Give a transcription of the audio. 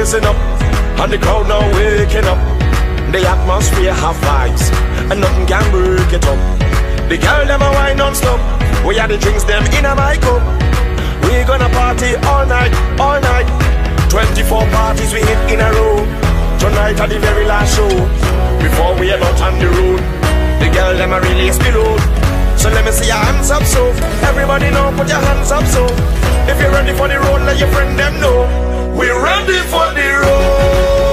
listen up, and the crowd now waking up. The atmosphere have vibes, and nothing can break it up. The girl them a wine non-stop. We are the drinks them in a my cup. We gonna party all night, all night. 24 parties we hit in a row. Tonight at the very last show, before we head out on the road. The girl them a release the load. So let me see your hands up so. Everybody know, put your hands up so. If you're ready for the road, let your friend them know. We're ready for the road.